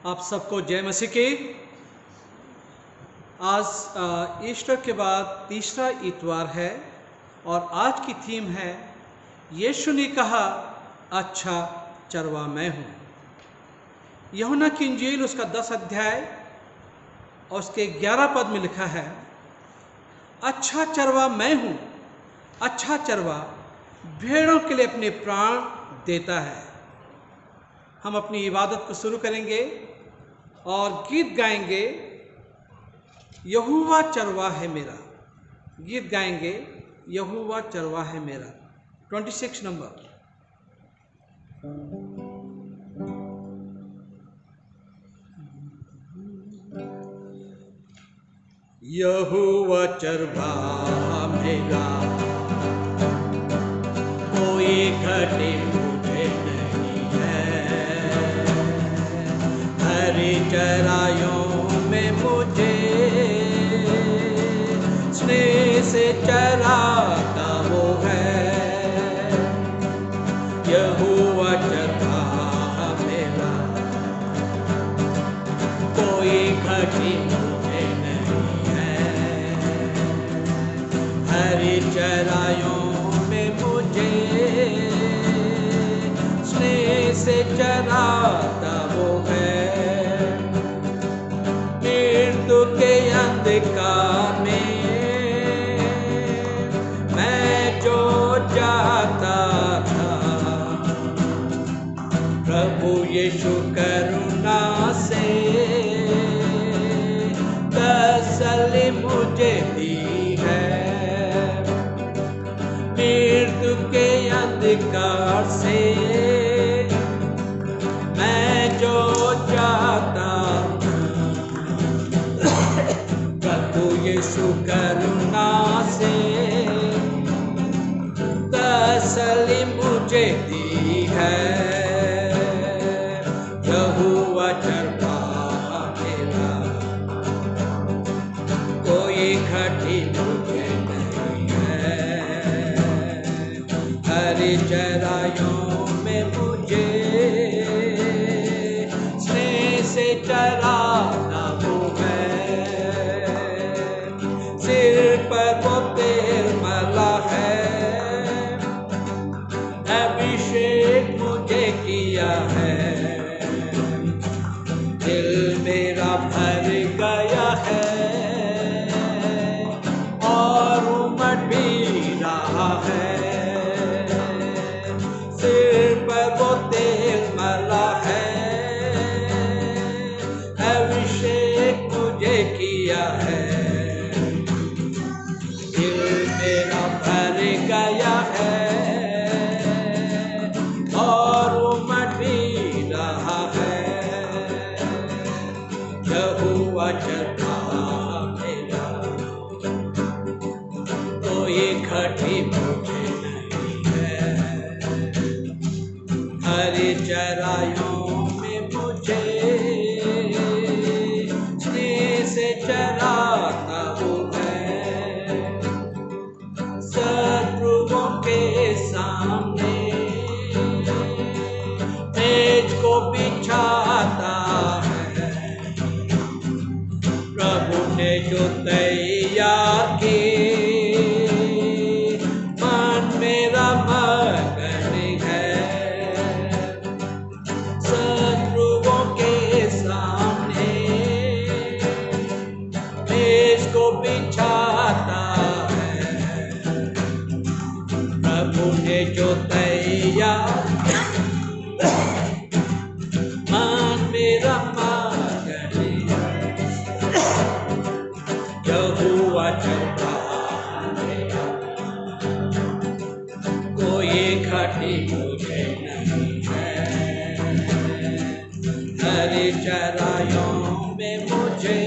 आप सबको जय मसीह की। आज ईस्टर के बाद तीसरा इतवार है और आज की थीम है यीशु ने कहा अच्छा चरवा मैं हूँ। यूहन्ना की इंजील उसका 10 अध्याय और उसके 11 पद में लिखा है, अच्छा चरवा मैं हूँ, अच्छा चरवा भेड़ों के लिए अपने प्राण देता है। हम अपनी इबादत को शुरू करेंगे और गीत गाएंगे, यहोवा चरवा है मेरा। गीत गाएंगे, यहोवा चरवा है मेरा। 26 नंबर। यहोवा चरवा मेरा, कोई घटी मुझे नहीं है। हरी चराइयों में मुझे स्नेह से चराता वो है। यहोवा चरवा मेरा, कोई घटी मुझे नहीं है। हरी चराइयों में मुझे स्नेह से चराता वो है। मृत्यु के अंधकार में मैं जो जाता था, प्रभु यीशु करुणा से तसल्ली मुझे दी है। मृत्यु के अंधकार से मैं जो जाता, प्रभु यीशु करुणा से तसल्ली मुझे दी है। यहोवा चरवा मेरा, कोई घटी मुझे नहीं है। हरी चराइयों में मुझे स्नेह से चराता वो है। सिर पर वो तेल मला है, अभिषेक मुझे किया है। दिल मेरा भर गया है और उमड़ भी रहा है। सिर पर वो तेल मला है, अभिषेक मुझे किया है। दिल मेरा भर गया है और उमड़ भी रहा है। यहोवा चरवा मेरा, कोई घटी मुझे नहीं है। हरी चराइयों में मुझे स्नेह से चराता वो है। शत्रुओं के सामने मेज को बिछाता है। प्रभु ने जो तैयार की, मन मेरा मगन है। शत्रुओं के सामने मेज को बिछाता है। प्रभु ने जो तैयार, मन मेरा मगन है। यहोवा चरवा मेरा, कोई घटी मुझे नहीं है। हरी चराइयों में मुझे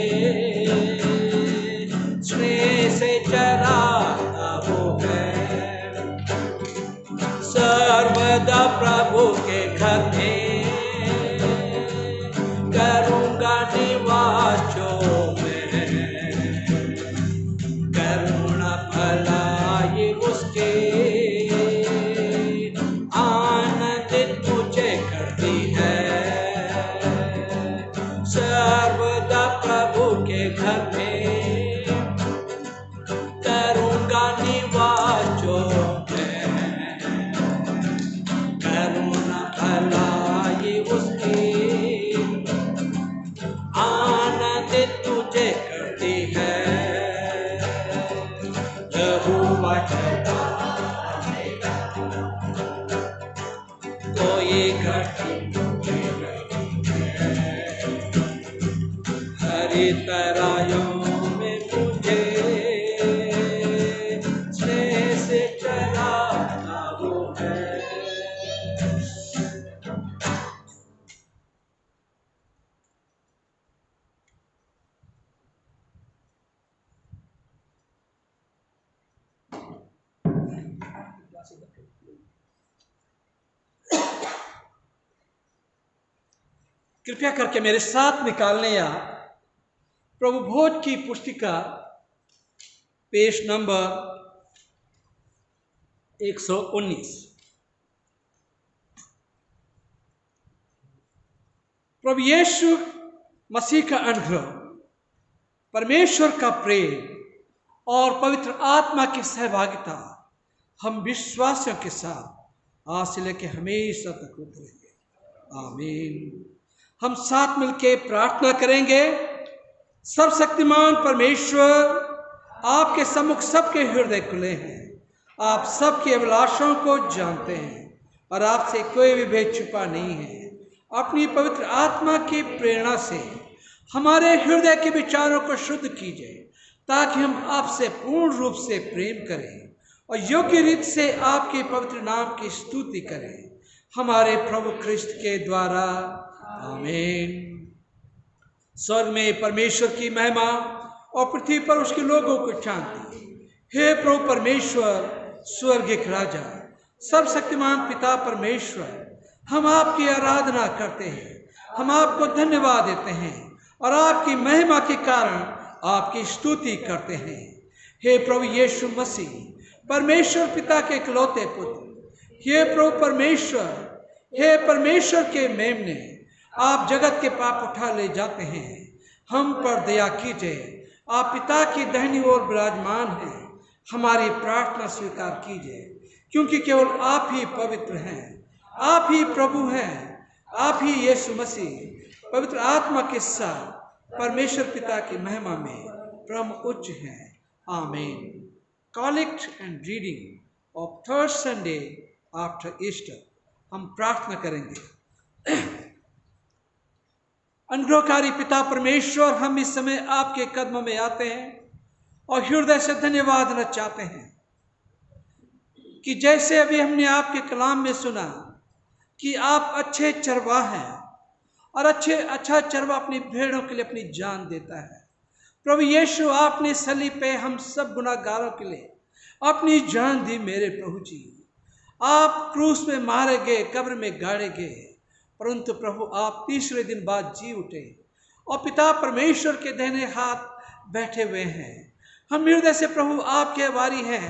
स्नेह से चराता वो है। सर्वदा प्रभु के घर में करूँगा निवास जो मैं। करुणा भलाई उसके आनंदित मुझे करती है। तरायों में मुझे स्नेह से चलाता वो है। कृपया करके मेरे साथ निकालने या प्रभु भोज की पुस्तिका पेज नंबर 119। प्रभु यीशु मसीह का अनुग्रह, परमेश्वर का प्रेम और पवित्र आत्मा की सहभागिता हम विश्वासियों के साथ आज से लेकर हमेशा तक होते रहेंगे। आमीन। हम साथ मिलकर प्रार्थना करेंगे। सर्वशक्तिमान परमेश्वर, आपके सम्मुख सबके हृदय खुले हैं। आप सबकी अभिलाषाओं को जानते हैं और आपसे कोई भी भेद छुपा नहीं है। अपनी पवित्र आत्मा की प्रेरणा से हमारे हृदय के विचारों को शुद्ध कीजिए, ताकि हम आपसे पूर्ण रूप से प्रेम करें और योग्य रीत से आपके पवित्र नाम की स्तुति करें, हमारे प्रभु ख्रिस्त के द्वारा। आमीन। स्वर्ग में परमेश्वर की महिमा और पृथ्वी पर उसके लोगों को शांति। हे प्रभु परमेश्वर, स्वर्गीय राजा, सर्वशक्तिमान पिता परमेश्वर, हम आपकी आराधना करते हैं। हम आपको धन्यवाद देते हैं और आपकी महिमा के कारण आपकी स्तुति करते हैं। हे प्रभु यीशु मसीह, परमेश्वर पिता के इकलौते पुत्र, हे प्रभु परमेश्वर, हे परमेश्वर के मेमने, आप जगत के पाप उठा ले जाते हैं। हम पर दया कीजिए। आप पिता की दाहिनी ओर विराजमान हैं। हमारी प्रार्थना स्वीकार कीजिए, क्योंकि केवल आप ही पवित्र हैं, आप ही प्रभु हैं, आप ही यीशु मसीह पवित्र आत्मा के साथ परमेश्वर पिता की महिमा में परम उच्च हैं। आमीन। Collect and reading of third Sunday after Easter. हम प्रार्थना करेंगे। अनुग्रहकारी पिता परमेश्वर, हम इस समय आपके कदमों में आते हैं और हृदय से धन्यवाद देना चाहते हैं कि जैसे अभी हमने आपके कलाम में सुना कि आप अच्छे चरवाह हैं और अच्छा चरवाह अपनी भेड़ों के लिए अपनी जान देता है। प्रभु यीशु, आपने सलीब पे हम सब गुनाहगारों के लिए अपनी जान दी। मेरे प्रभु जी, आप क्रूस में मारे गए, कब्र में गाड़े गए, परंतु प्रभु आप तीसरे दिन बाद जी उठे और पिता परमेश्वर के दाहिने हाथ बैठे हुए हैं। हम हृदय से प्रभु आपके आभारी हैं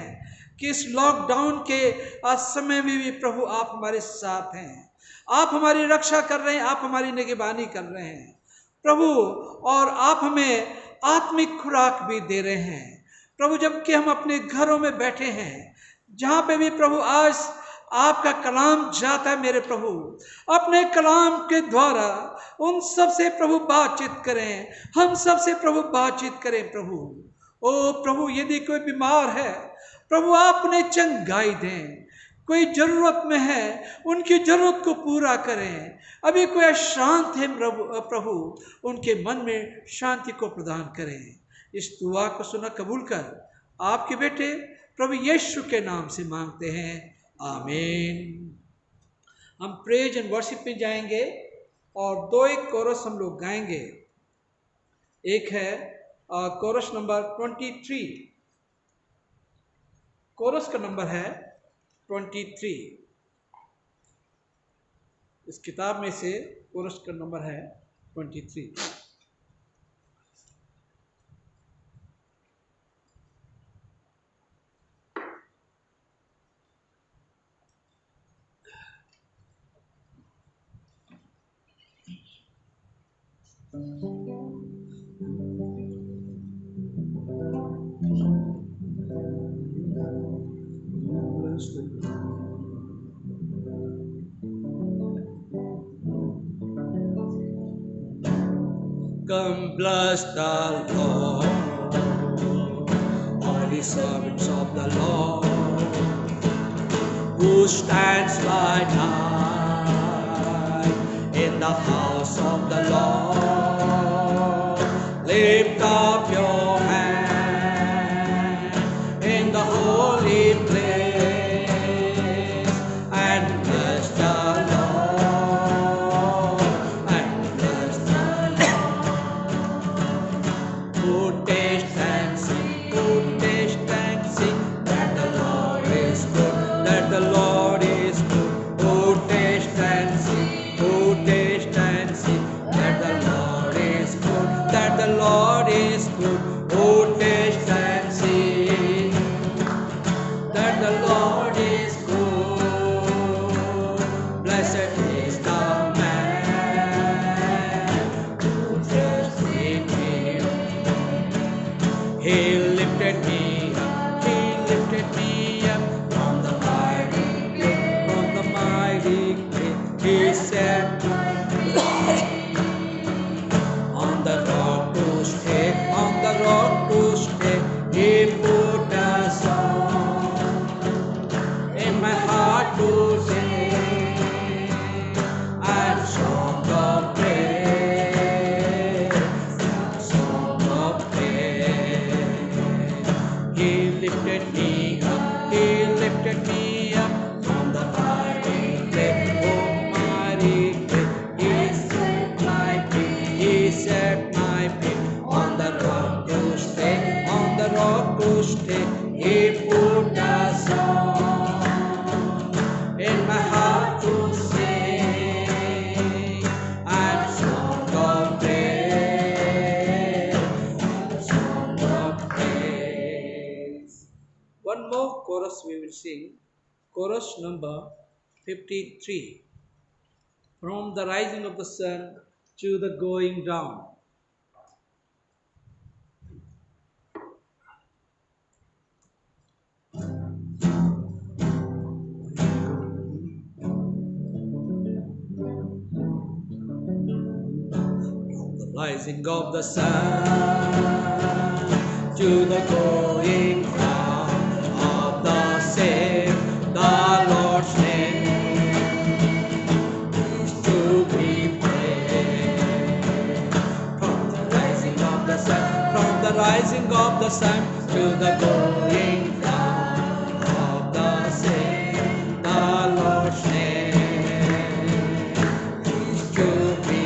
कि इस लॉकडाउन के आज समय में भी प्रभु आप हमारे साथ हैं। आप हमारी रक्षा कर रहे हैं, आप हमारी निगरानी कर रहे हैं प्रभु, और आप हमें आत्मिक खुराक भी दे रहे हैं प्रभु। जबकि हम अपने घरों में बैठे हैं, जहाँ पे भी प्रभु आज आपका कलाम जाता है, मेरे प्रभु अपने कलाम के द्वारा उन सब से प्रभु बातचीत करें, हम सब से प्रभु बातचीत करें प्रभु। ओ प्रभु, यदि कोई बीमार है प्रभु आप उन्हें चंगाई दें, कोई जरूरत में है उनकी जरूरत को पूरा करें। अभी कोई अशांत है प्रभु उनके मन में शांति को प्रदान करें। इस दुआ को सुना कबूल कर आपके बेटे प्रभु यीशु के नाम से मांगते हैं। आमीन। हम प्रेज एंड वर्शिप में जाएंगे और 2 कोरस हम लोग गाएंगे। एक है कोरस नंबर 23, कोरस का नंबर है 23। इस किताब में से कोरस का नंबर है 23। Come bless the Lord, all the servants of the Lord, who stands by night in the house of the Lord. chorus number 53. From the rising of the sun to the going down. Rising of the sun to the going down of the same, the Lord's name is to be praised. From the rising of the sun to the going down of the same, the Lord's name is to be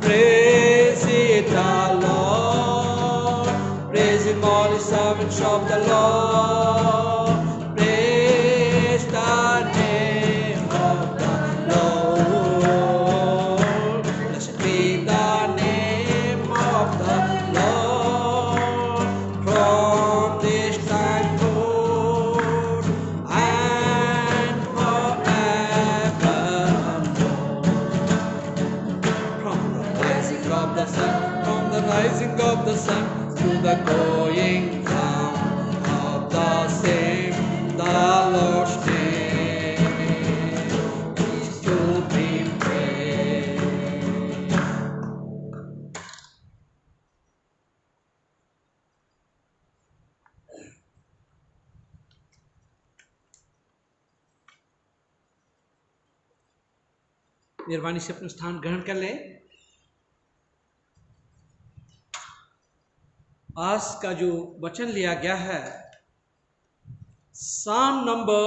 praise it, the Lord. Praise Him, all His servants of the Lord. Praise the name of the Lord. Blessed be the name of the Lord from this time forth and forevermore. From the rising of the sun to the going down of the same, the Lord's name is to be praised. मेहरबानी से अपना स्थान ग्रहण कर लें। आज का जो वचन लिया गया है साम नंबर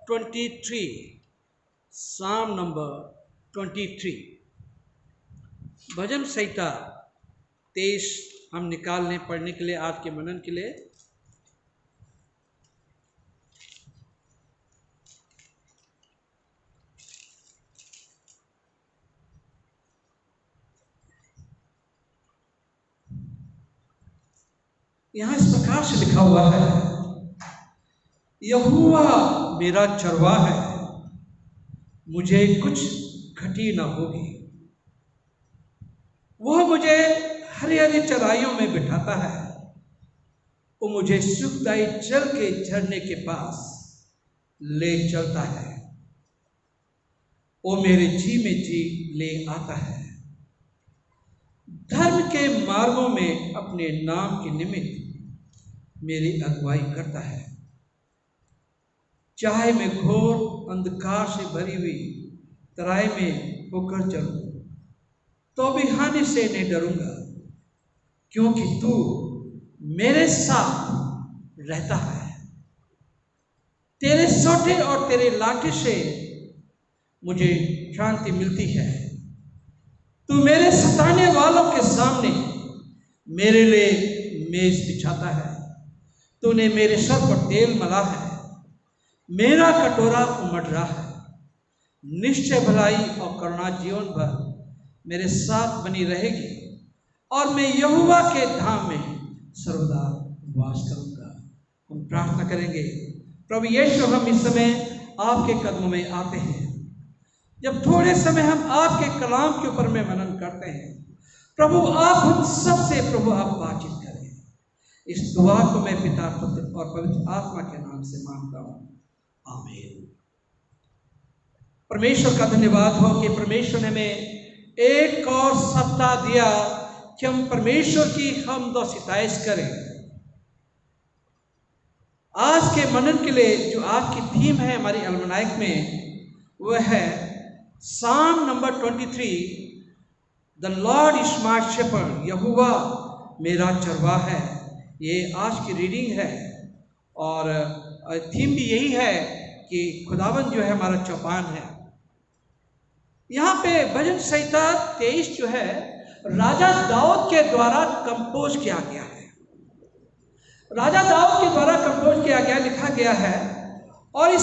23, साम नंबर 23, भजन संहिता 23 हम निकाल लें पढ़ने के लिए, आज के मनन के लिए। यहां इस प्रकार से लिखा हुआ है, यहोवा मेरा चरवाहा है, मुझे कुछ घटी न होगी। वह मुझे हरी हरी चराइयों में बिठाता है, वो मुझे सुखदायी जल के झरने के पास ले चलता है, वो मेरे जी में जी ले आता है। धर्म के मार्गों में अपने नाम के निमित्त मेरी अगुवाई करता है। चाहे मैं घोर अंधकार से भरी हुई तराई में होकर चलूं तो भी हानि से नहीं डरूंगा, क्योंकि तू मेरे साथ रहता है। तेरे सोटे और तेरे लाठी से मुझे शांति मिलती है। तू मेरे सताने वालों के सामने मेरे लिए मेज बिछाता है। तूने मेरे सर पर तेल मला है, मेरा कटोरा उमड़ रहा है। निश्चय भलाई और करुणा जीवन भर मेरे साथ बनी रहेगी, और मैं यहोवा के धाम में सर्वदा वास करूंगा। हम प्रार्थना करेंगे। प्रभु यीशु, हम इस समय आपके कदमों में आते हैं। जब थोड़े समय हम आपके कलाम के ऊपर में मनन करते हैं, प्रभु आप हम सबसे प्रभु आप बातचीत करें। इस दुआ को मैं पिता, पुत्र और पवित्र आत्मा के नाम से मांगता हूँ, आमीन। परमेश्वर का धन्यवाद हो कि परमेश्वर ने हमें एक और सप्ताह दिया कि हम परमेश्वर की हमद और सिताइश करें। आज के मनन के लिए जो आज की थीम है हमारी अल्मनाइक में, वह है psalm number 23, the Lord is my shepherd, यहोवा मेरा चरवाहा है। ये आज की रीडिंग है और थीम भी यही है कि खुदावंद जो है हमारा चौपान है। यहाँ पे भजन संहिता 23 जो है राजा दाऊद के द्वारा कंपोज किया गया है। राजा दाऊद के द्वारा कंपोज किया गया, लिखा गया है। और ये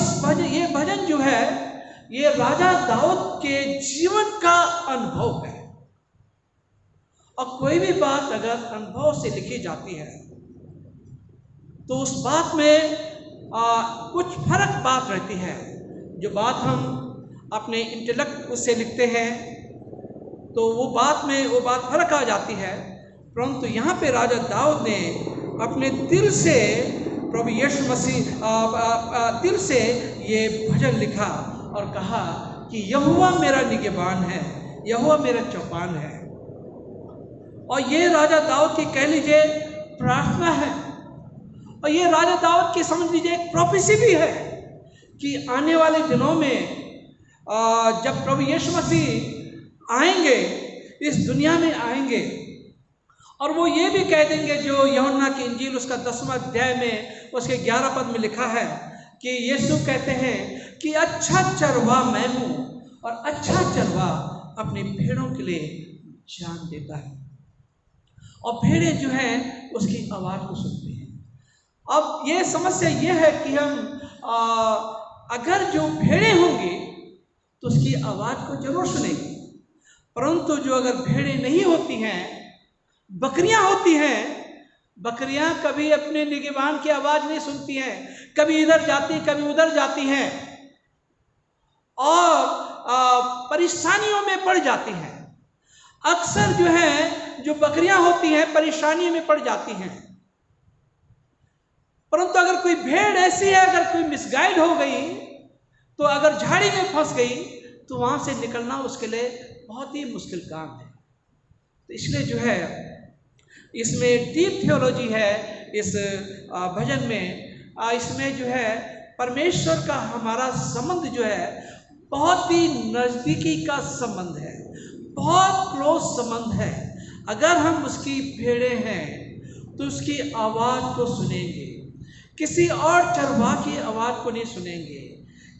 भजन जो है ये राजा दाऊद के जीवन का अनुभव है। और कोई भी बात अगर अनुभव से लिखी जाती है तो उस बात में कुछ फर्क बात रहती है। जो बात हम अपने इंटेलेक्ट उससे लिखते हैं तो वो बात फर्क आ जाती है, परंतु यहाँ पे राजा दाऊद ने अपने दिल से प्रभु यीशु मसीह दिल से ये भजन लिखा और कहा कि यहोवा मेरा निगहबान है, यहोवा मेरा चौपान है। और ये राजा दाऊद की कह लीजिए प्रार्थना है, और ये राजा दाऊद की समझ लीजिए एक प्रोफेसी भी है कि आने वाले दिनों में जब प्रभु यीशु मसीह आएंगे, इस दुनिया में आएंगे, और वो ये भी कह देंगे जो यूहन्ना की इंजील उसका 10वां अध्याय में उसके 11 पद में लिखा है कि यीशु कहते हैं कि अच्छा चरवा मैं हूँ और अच्छा चरवा अपनी भेड़ों के लिए जान देता है, और भेड़ें जो हैं उसकी आवाज़ को सुनती हैं। अब ये समस्या ये है कि हम अगर जो भेड़ें होंगी तो उसकी आवाज़ को जरूर सुनेंगे, परंतु जो अगर भेड़ें नहीं होती हैं, बकरियां होती हैं, बकरियां कभी अपने निगहबान की आवाज़ नहीं सुनती हैं, कभी इधर जाती कभी उधर जाती हैं और परेशानियों में पड़ जाती हैं। अक्सर जो है जो बकरियां होती हैं परेशानियों में पड़ जाती हैं, परंतु अगर कोई भेड़ ऐसी है, अगर कोई मिसगाइड हो गई तो अगर झाड़ी में फंस गई तो वहां से निकलना उसके लिए बहुत ही मुश्किल काम है। तो इसलिए जो है इसमें डीप थियोलॉजी है इस भजन में। इसमें जो है परमेश्वर का हमारा संबंध जो है बहुत ही नज़दीकी का संबंध है, बहुत क्लोज संबंध है। अगर हम उसकी भेड़ें हैं तो उसकी आवाज़ को सुनेंगे, किसी और चरवाह की आवाज़ को नहीं सुनेंगे,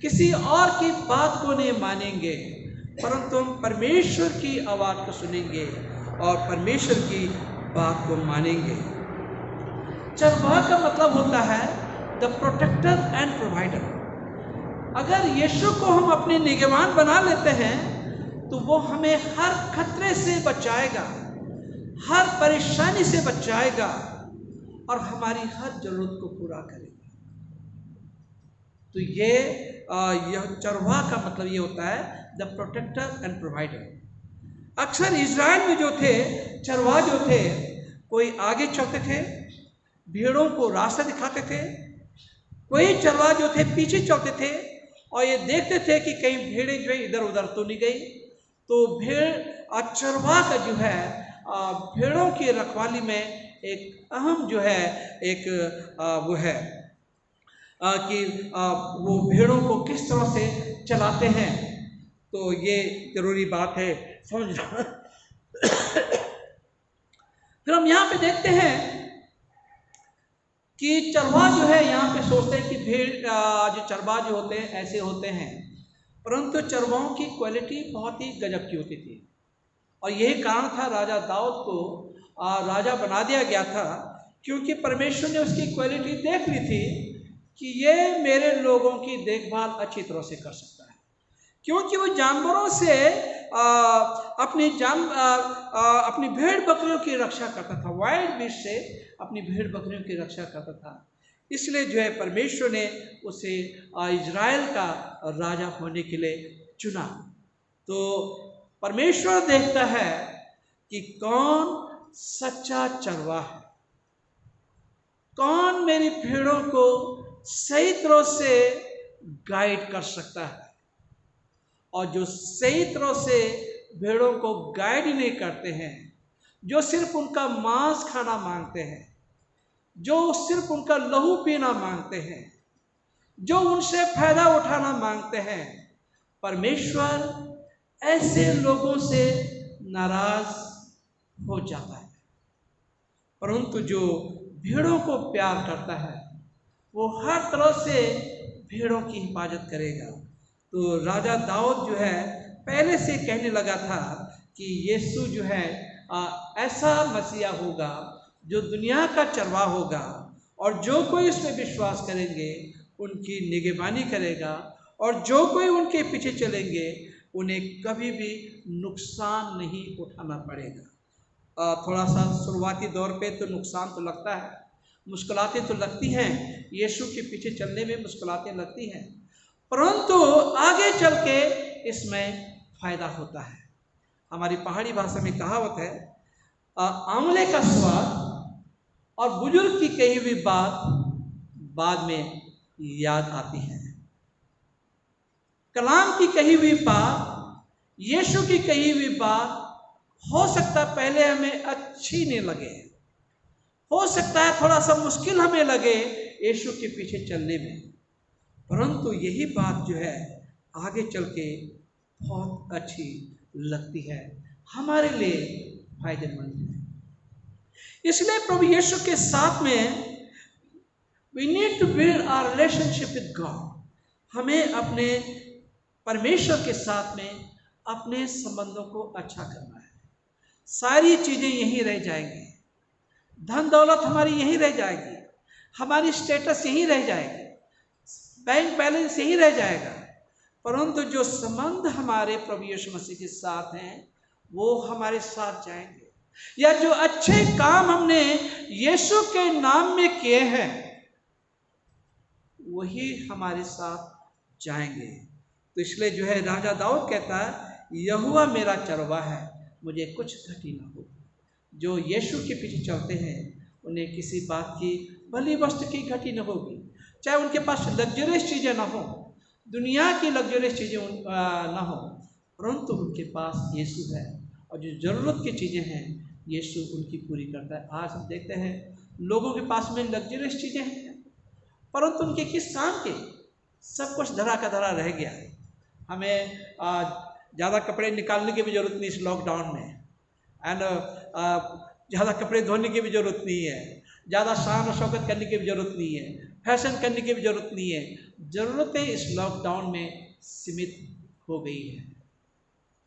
किसी और की बात को नहीं मानेंगे, परंतु हम परमेश्वर की आवाज़ को सुनेंगे और परमेश्वर की बात को मानेंगे। चरवाह का मतलब होता है द प्रोटेक्टर एंड प्रोवाइडर। अगर यीशु को हम अपने निगहबान बना लेते हैं तो वो हमें हर खतरे से बचाएगा, हर परेशानी से बचाएगा और हमारी हर जरूरत को पूरा करेगा। तो यह चरवाह का मतलब ये होता है द प्रोटेक्टर एंड प्रोवाइडर। अक्सर इज़राइल में जो थे चरवाह जो थे, कोई आगे चलते थे, भेड़ों को रास्ता दिखाते थे, कोई चरवाह जो थे पीछे चलते थे और ये देखते थे कि कहीं भेड़ें जो है इधर उधर तो नहीं गई। तो भेड़ चरवाह का जो है भेड़ों की रखवाली में एक अहम जो है एक वो है कि वो भेड़ों को किस तरह से चलाते हैं। तो ये जरूरी बात है समझना। फिर हम यहाँ पे देखते हैं कि चरवाह जो है यहाँ पे सोचते हैं कि भेड़ जो चरवाह जो होते हैं ऐसे होते हैं, परंतु चरवाहों की क्वालिटी बहुत ही गजब की होती थी। और यही कारण था राजा दाऊद को राजा बना दिया गया था, क्योंकि परमेश्वर ने उसकी क्वालिटी देख ली थी कि ये मेरे लोगों की देखभाल अच्छी तरह से कर सकता है, क्योंकि वो जानवरों से अपनी भेड़ बकरियों की रक्षा करता था, वाइल्ड बीस्ट से अपनी भेड़ बकरियों की रक्षा करता था। इसलिए जो है परमेश्वर ने उसे इज़राइल का राजा होने के लिए चुना। तो परमेश्वर देखता है कि कौन सच्चा चरवाहा है, कौन मेरी भेड़ों को सही तरह से गाइड कर सकता है। और जो सही तरह से भेड़ों को गाइड नहीं करते हैं, जो सिर्फ उनका मांस खाना मांगते हैं, जो सिर्फ उनका लहू पीना मांगते हैं, जो उनसे फायदा उठाना मांगते हैं, परमेश्वर ऐसे लोगों से नाराज हो जाता है। परंतु जो भेड़ों को प्यार करता है वो हर तरह से भेड़ों की हिफाजत करेगा। तो राजा दाऊद जो है पहले से कहने लगा था कि यीशु जो है ऐसा मसीहा होगा जो दुनिया का चरवाहा होगा, और जो कोई उस पर विश्वास करेंगे उनकी निगहबानी करेगा, और जो कोई उनके पीछे चलेंगे उन्हें कभी भी नुकसान नहीं उठाना पड़ेगा। थोड़ा सा शुरुआती दौर पे तो नुकसान तो लगता है, मुश्किलातें तो लगती हैं, यीशु के पीछे चलने में मुश्किलातें लगती हैं, परंतु आगे चल के इसमें फायदा होता है। हमारी पहाड़ी भाषा में कहावत है, आंवले का स्वाद और बुजुर्ग की कही हुई बात बाद में याद आती है। कलाम की कही हुई बात, यीशु की कही हुई बात हो सकता है पहले हमें अच्छी नहीं लगे, हो सकता है थोड़ा सा मुश्किल हमें लगे यीशु के पीछे चलने में, परंतु यही बात जो है आगे चल के बहुत अच्छी लगती है, हमारे लिए फायदेमंद है। इसलिए प्रभु यीशु के साथ में we need to build our relationship with God। हमें अपने परमेश्वर के साथ में अपने संबंधों को अच्छा करना है। सारी चीजें यहीं रह जाएंगी, धन दौलत हमारी यहीं रह जाएगी, हमारी स्टेटस यहीं रह जाएगी, बैंक बैलेंस यहीं रह जाएगा, परंतु जो संबंध हमारे प्रभु यीशु मसीह के साथ हैं वो हमारे साथ जाएंगे। या जो अच्छे काम हमने यीशु के नाम में किए हैं वही हमारे साथ जाएंगे। तो इसलिए जो है राजा दाऊद कहता है, यहोवा मेरा चरवाहा है, मुझे कुछ घटी न हो। जो यीशु के पीछे चलते हैं उन्हें किसी बात की भली वस्तु की घटी न होगी, चाहे उनके पास लग्जरियस चीज़ें ना हो, दुनिया की लग्जरियस चीज़ें ना हो, परंतु उनके पास यीशु है और जो ज़रूरत की चीज़ें हैं यीशु उनकी पूरी करता है। आज हम देखते हैं लोगों के पास में लग्जरियस चीज़ें हैं परंतु उनके किस काम के, सब कुछ धरा का धरा रह गया है। हमें ज़्यादा कपड़े निकालने की भी ज़रूरत नहीं इस लॉकडाउन में, एंड ज़्यादा कपड़े धोने की भी ज़रूरत नहीं है, ज़्यादा शान और शौकत करने की भी ज़रूरत नहीं है, फैशन करने की भी ज़रूरत नहीं है। ज़रूरतें इस लॉकडाउन में सीमित हो गई है,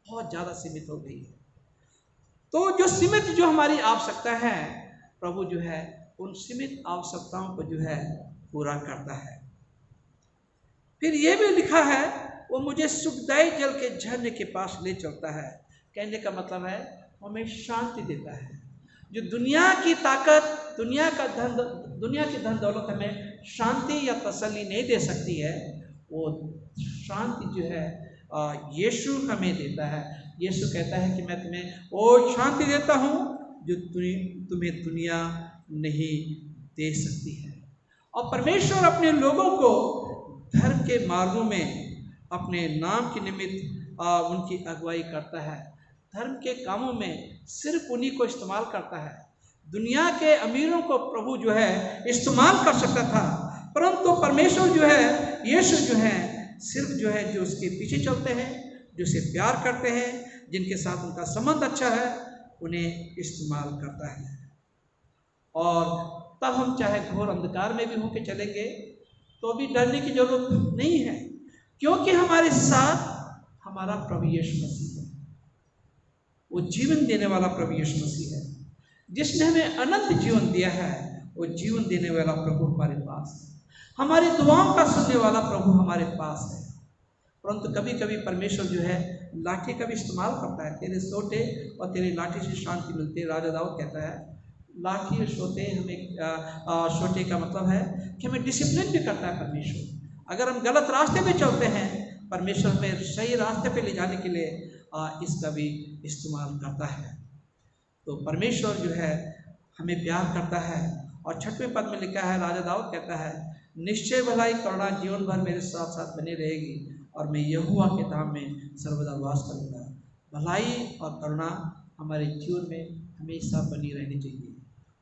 बहुत ज़्यादा सीमित हो गई है। तो जो सीमित जो हमारी आवश्यकता है, प्रभु जो है उन सीमित आवश्यकताओं को जो है पूरा करता है। फिर ये भी लिखा है, वो मुझे सुखदायी जल के झरने के पास ले चलता है। कहने का मतलब है हमें शांति देता है। जो दुनिया की ताकत, दुनिया की धन दौलत हमें शांति या तसल्ली नहीं दे सकती है, वो शांति जो है यीशु हमें देता है। यीशु कहता है कि मैं तुम्हें वो शांति देता हूँ जो तुम्हें दुनिया नहीं दे सकती है। और परमेश्वर अपने लोगों को धर्म के मार्गों में अपने नाम के निमित्त उनकी अगुवाई करता है। धर्म के कामों में सिर्फ उन्हीं को इस्तेमाल करता है। दुनिया के अमीरों को प्रभु जो है इस्तेमाल कर सकता था, परंतु परमेश्वर जो है, यीशु जो है, सिर्फ जो है जो उसके पीछे चलते हैं, जो उसे प्यार करते हैं, जिनके साथ उनका संबंध अच्छा है, उन्हें इस्तेमाल करता है। और तब हम चाहे घोर अंधकार में भी होकर चलेंगे तो भी डरने की जरूरत नहीं है, क्योंकि हमारे साथ हमारा प्रभु यीशु मसीह है। वो जीवन देने वाला प्रभु यीशु मसीह है, जिसने हमें अनंत जीवन दिया है। वो जीवन देने वाला प्रभु हमारे पास है, हमारी दुआओं का सुनने वाला प्रभु हमारे पास है। परंतु कभी कभी परमेश्वर जो है लाठी का भी इस्तेमाल करता है। तेरे सोटे और तेरे लाठी से शांति मिलती है। राजा दाऊद कहता है, लाठी और सोटे हमें, सोटे का मतलब है कि हमें डिसिप्लिन भी करता है परमेश्वर। अगर हम गलत रास्ते पे चलते हैं, परमेश्वर हमें सही रास्ते पे ले जाने के लिए इसका भी इस्तेमाल करता है। तो परमेश्वर जो है हमें प्यार करता है। और 6वें पद में लिखा है, राजा दाऊद कहता है, निश्चय भलाई करुणा जीवन भर मेरे साथ साथ बनी रहेगी और मैं यहोवा के धाम में सर्वदा वास करूँगा। भलाई और करुणा हमारे जीवन में हमेशा बनी रहनी चाहिए।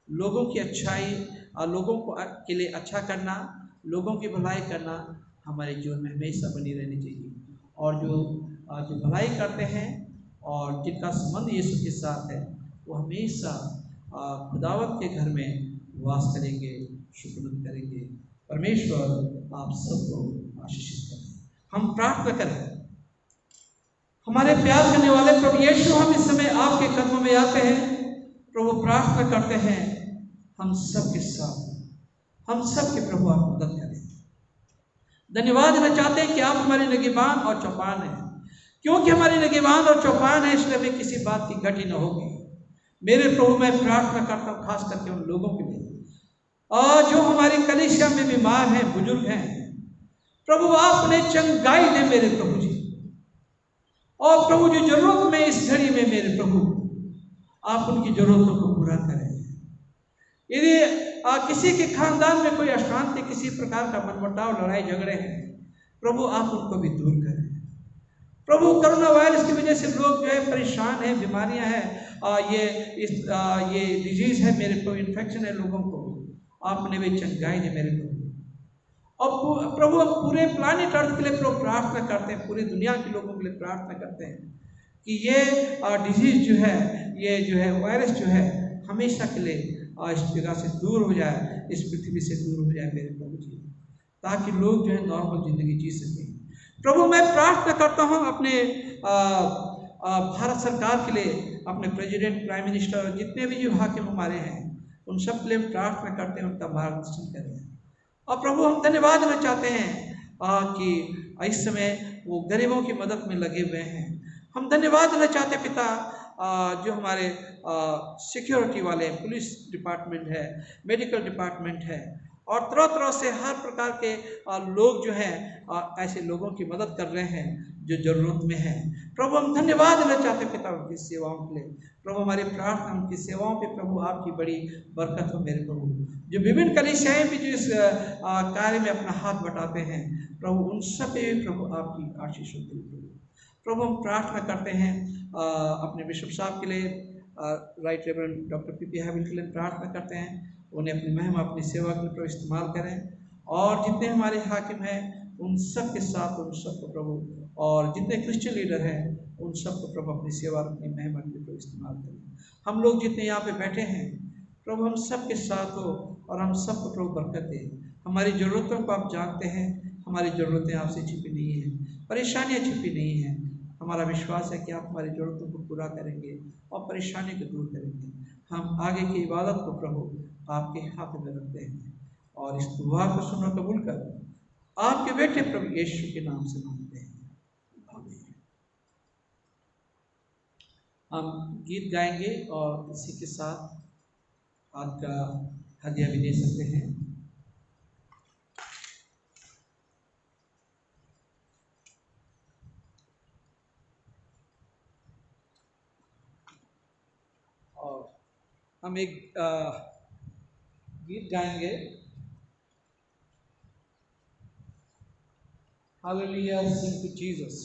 लोगों की अच्छाई और लोगों को के लिए अच्छा करना, लोगों की भलाई करना हमारे जीवन में हमेशा बनी रहनी चाहिए। और जो भलाई करते हैं और जिनका संबंध यीशु के साथ है, वो हमेशा खुदावत के घर में वास करेंगे, शुक्रगुजार करेंगे। परमेश्वर आप सबको आशीषित करें। हम प्रार्थना करें। हमारे प्यार करने वाले प्रभु यीशु, हम इस समय आपके कदमों में आते हैं। प्रभु प्रार्थना करते हैं हम सब के साथ, हम सब के प्रभु आप मदद करें। धन्यवाद देना चाहते हैं कि आप हमारे निगहबान और चौपान हैं। क्योंकि हमारे निगहबान और चौपान है, इसलिए हमें किसी बात की घटी न होगी। मेरे प्रभु मैं प्रार्थना करता हूँ खास करके उन लोगों के लिए, और जो हमारी कलीसिया में बीमार हैं, बुजुर्ग हैं, प्रभु आप उन्हें चंगाई दे मेरे प्रभु जी। और प्रभु जो जरूरत में इस घड़ी में मेरे प्रभु आप उनकी जरूरतों को पूरा करें। यदि किसी के खानदान में कोई अशांति, किसी प्रकार का मनमुटाव, लड़ाई झगड़े हैं, प्रभु आप उनको भी दूर करें। प्रभु कोरोना वायरस की वजह से लोग जो है परेशान हैं, बीमारियां हैं, ये डिजीज है मेरे प्रभु, इन्फेक्शन है लोगों को, आपने भी चंगाई दे मेरे प्रभु। और प्रभु हम पूरे प्लानिट अर्थ के लिए प्रभु प्रार्थना करते हैं, पूरी दुनिया के लोगों के लिए प्रार्थना करते हैं कि ये डिजीज जो है, ये जो है वायरस जो है हमेशा के लिए इस जगह से दूर हो जाए, इस पृथ्वी से दूर हो जाए मेरे प्रभु जी, ताकि लोग जो है नॉर्मल जिंदगी जी सकें। प्रभु मैं प्रार्थना करता हूँ अपने भारत सरकार के लिए, अपने प्रेसिडेंट, प्राइम मिनिस्टर, जितने भी जो हाकिम हमारे हैं, उन सब के लिए प्रार्थना करते हैं, उनका मार्गदर्शन करें। और प्रभु हम धन्यवाद देना चाहते हैं कि इस समय वो गरीबों की मदद में लगे हुए हैं। हम धन्यवाद देना चाहते हैं पिता, जो हमारे सिक्योरिटी वाले, पुलिस डिपार्टमेंट है, मेडिकल डिपार्टमेंट है, और तरह तरह से हर प्रकार के लोग जो हैं ऐसे लोगों की मदद कर रहे हैं जो ज़रूरत में हैं। प्रभु हम धन्यवाद देना चाहते हैं पिता उनकी सेवाओं के लिए। प्रभु हमारी प्रार्थना उनकी सेवाओं पे प्रभु आपकी बड़ी बरकत हो मेरे प्रभु। जो विभिन्न कलीसियाएं भी जो इस कार्य में अपना हाथ बटाते हैं, प्रभु उन सब पे भी प्रभु आपकी आशीष होती है। प्रभु हम प्रार्थना करते हैं अपने बिशप साहब के लिए, राइट रेवरेंड डॉक्टर पी.पी. हैविल के लिए प्रार्थना करते हैं, उन्हें अपनी महिमा, अपनी सेवा के लिए प्रभु इस्तेमाल करें। और जितने हमारे हाकिम हैं उन सब के साथ, उन सबको प्रभु, और जितने क्रिश्चियन लीडर हैं उन सबको प्रभु अपनी सेवा, अपनी महिमा के लिए प्रभु इस्तेमाल करें। हम लोग जितने यहाँ पे बैठे हैं प्रभु हम सब के साथ हो, और हम सबको प्रभु बरकत दे। हमारी ज़रूरतों को आप जानते हैं, हमारी ज़रूरतें आपसे छिपी नहीं हैं, परेशानियाँ छिपी नहीं हैं। हमारा विश्वास है कि आप हमारी ज़रूरतों को पूरा करेंगे और परेशानी को दूर करेंगे। हम आगे की इबादत को प्रभु आपके हाथ में रखते हैं, और इस दुआ को सुनो कबूल कर आपके बेटे प्रभु यीशु के नाम से मांगते हैं, आमीन। हम गीत गाएंगे और इसी के साथ आपका हदिया भी दे सकते हैं। और हम एक गीत गाएंगे, hallelujah sing to Jesus,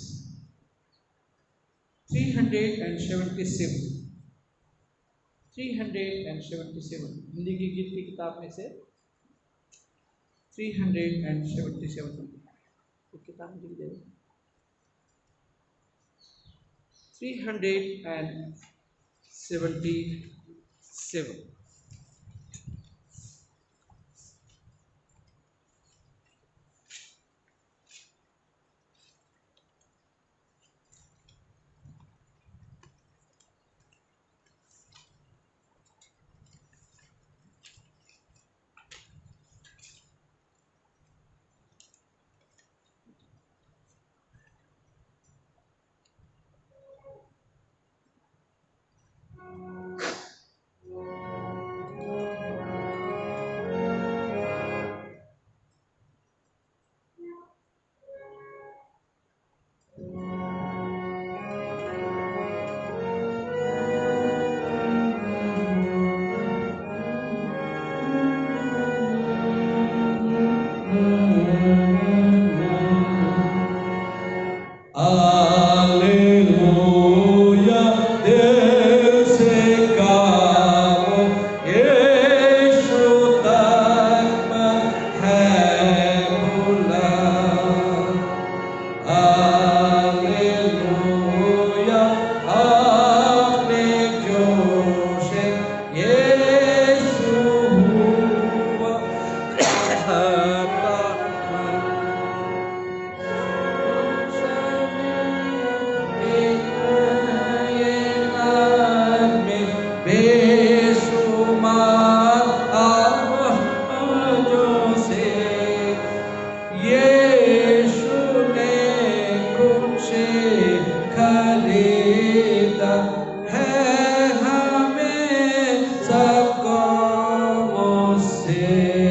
377 Hindi की गीत की किताब में से 377 किताब में लिख देगा 377। है हमें सबको मुझसे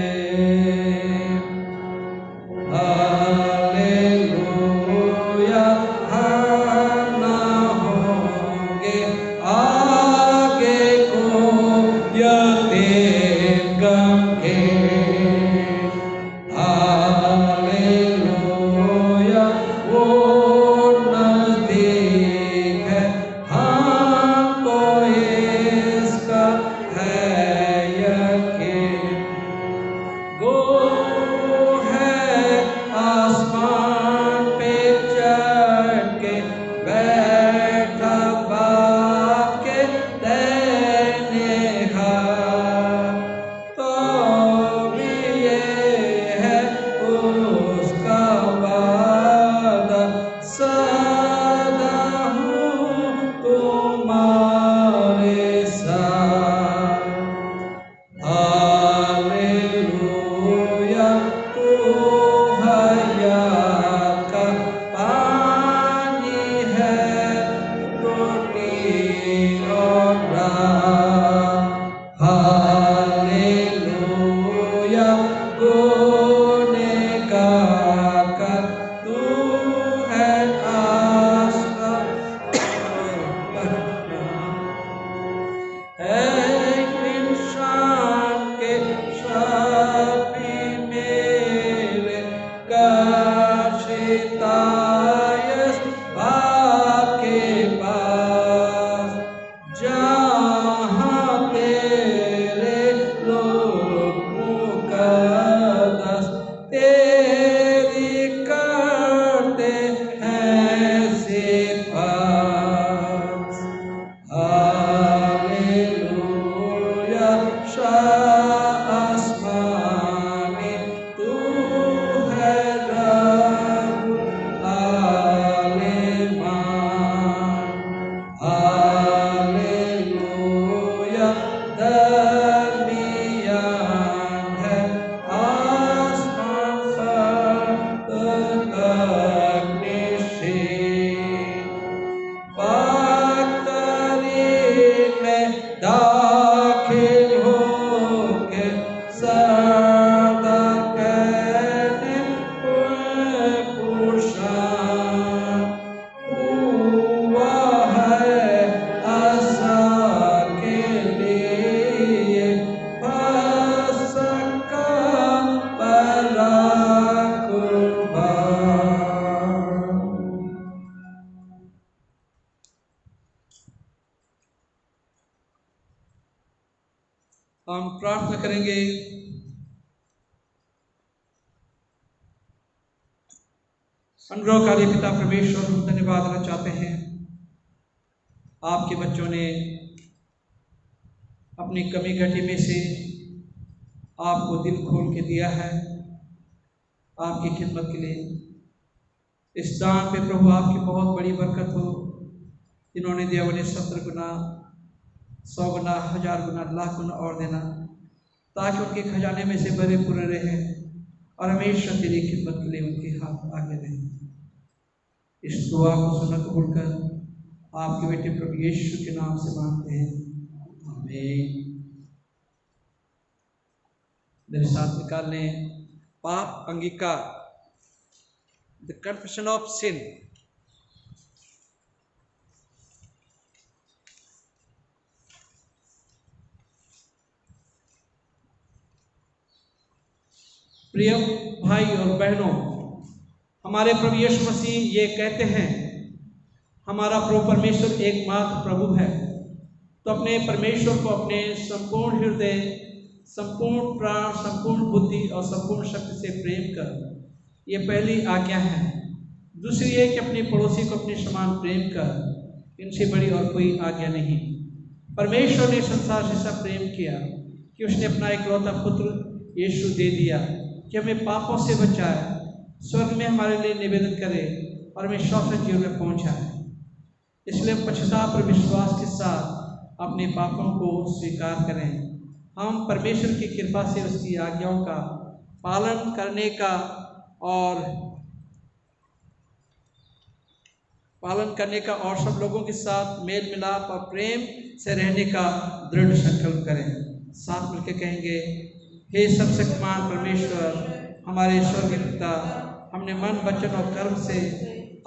हम प्रार्थना करेंगे। अनुग्रहकारी पिता परमेश्वर, हम धन्यवाद देना चाहते हैं आपके बच्चों ने अपनी कमी घटी में से आपको दिल खोल के दिया है आपकी खिदमत के लिए। इस दान पे प्रभु आपकी बहुत बड़ी बरकत हो। इन्होंने दिया उन्हें 70 गुना, 100 गुना, 1000 गुना, लाख गुना और देना, ताकि उनके खजाने में से भरे पूरे रहे और हमेशा तेरी खिदमत के लिए उनके हाथ आगे रहे। इस दुआ को सुना कबूल कर आपके बेटे प्रभु यीशु के नाम से मांगते हैं, आमीन। मेरे साथ निकाल लें पाप अंगीकार, द कन्फेशन ऑफ सिन। प्रिय भाई और बहनों, हमारे प्रभु यीशु मसीह ये कहते हैं, हमारा प्रभु परमेश्वर एकमात्र प्रभु है, तो अपने परमेश्वर को अपने संपूर्ण हृदय, संपूर्ण प्राण, संपूर्ण बुद्धि और संपूर्ण शक्ति से प्रेम कर, ये पहली आज्ञा है। दूसरी है कि अपने पड़ोसी को अपने समान प्रेम कर, इनसे बड़ी और कोई आज्ञा नहीं। परमेश्वर ने संसार से ऐसा प्रेम किया कि उसने अपना इकलौता पुत्र यीशु दे दिया कि हमें पापों से बचाए, स्वर्ग में हमारे लिए निवेदन करे और हमें शाश्वत जीवन में पहुँचाए। इसलिए हम पश्चाताप और विश्वास के साथ अपने पापों को स्वीकार करें। हम परमेश्वर की कृपा से उसकी आज्ञाओं का पालन करने का और सब लोगों के साथ मेल मिलाप और प्रेम से रहने का दृढ़ संकल्प करें। साथ मिलकर कहेंगे, हे सर्वशक्तिमान परमेश्वर, हमारे स्वर्गीय पिता, हमने मन, वचन और कर्म से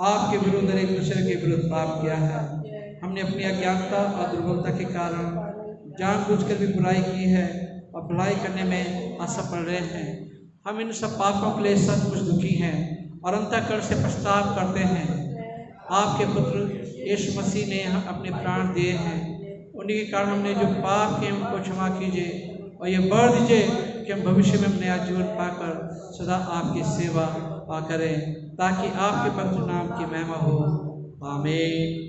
आपके विरुद्ध और एक दूसरे के विरुद्ध पाप किया है। हमने अपनी अज्ञानता और दुर्बलता के कारण जानबूझकर भी बुराई की है और भलाई करने में असफल रहे हैं। हम इन सब पापों के लिए सचमुच दुखी हैं और अंतःकरण से पछतावा करते हैं। आपके पुत्र यीशु मसीह ने अपने प्राण दिए हैं, उन्हीं के कारण हमने जो पाप किए उनको क्षमा कीजिए और ये वर दीजिए कि हम भविष्य में नया जीवन पाकर सदा आपकी सेवा करें, ताकि आपके पवित्र नाम की महिमा हो, आमीन।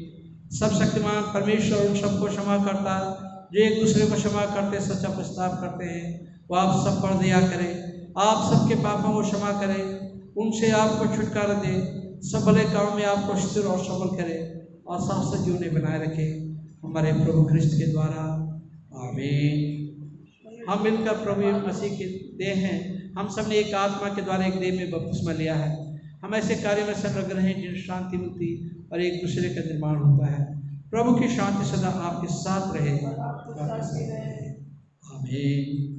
सब शक्तिमान परमेश्वर उन सबको क्षमा करता जो एक दूसरे को क्षमा करते, सच्चा पछतावा करते हैं। वो आप सब पर दया करें, आप सबके पापों को क्षमा करें, उनसे आपको छुटकारा दे, सब भले काम में आपको स्थिर और सबल करे और शाश्वत जीवन में बनाए रखे, हमारे प्रभु ख्रिस्त के द्वारा, आमीन। हम मिलकर प्रभु मसीह के देह हैं। हम सब ने एक आत्मा के द्वारा एक देह में बपतिस्मा लिया है। हम ऐसे कार्यों में संलग्न रहे जिनसे शांति मिलती और एक दूसरे का निर्माण होता है। प्रभु की शांति सदा आपके साथ रहे, आमीन।